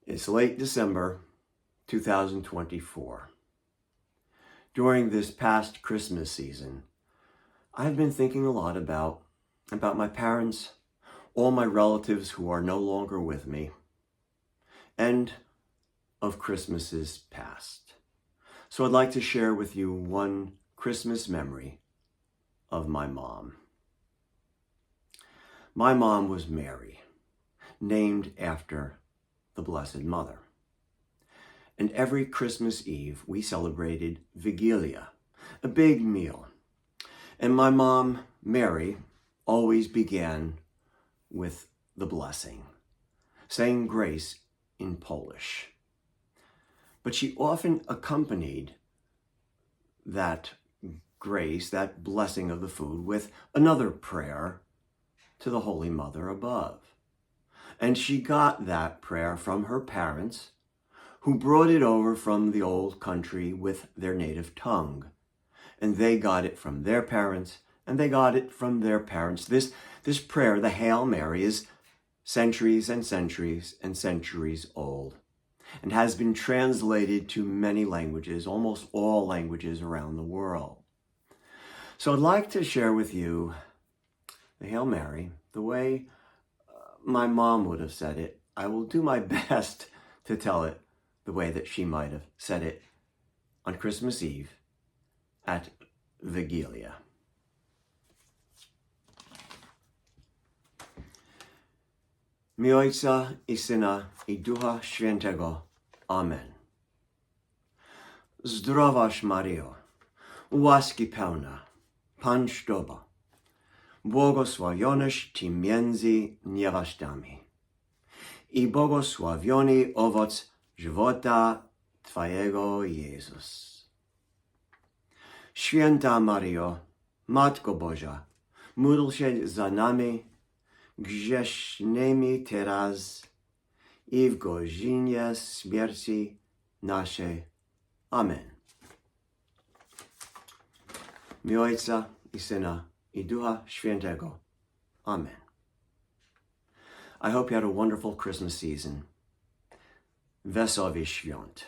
It's late December 2024. During this past Christmas season, I've been thinking a lot about my parents, all my relatives who are no longer with me, and of Christmases past. So I'd like to share with you one Christmas memory of my mom. My mom was Mary, named after the Blessed Mother. And every Christmas Eve, we celebrated Vigilia, a big meal. And my mom, Mary, always began with the blessing, saying grace in Polish. But she often accompanied that grace, that blessing of the food, with another prayer to the Holy Mother above. And she got that prayer from her parents, who brought it over from the old country with their native tongue. And they got it from their parents, and they got it from their parents. This prayer, the Hail Mary, is centuries and centuries and centuries old, and has been translated to many languages, almost all languages around the world. So I'd like to share with you the Hail Mary, the way my mom would have said it. I will do my best to tell it the way that she might have said it on Christmas Eve at Vigilia. Mi Ojca i Syna i Ducha Świętego. Amen. Zdrowaś, Maryjo, łaski pełna, Pan z Tobą. Błogosławionaś Ty między niewiastami i błogosławiony owoc żywota Twojego, Jezus. Święta Maryjo, Matko Boża, módl się za nami, grzesznymi teraz i w godzinie śmierci naszej. Amen. Mi Ojca i Syna i Ducha Świętego. Amen. I hope you had a wonderful Christmas season. Wesołych świąt.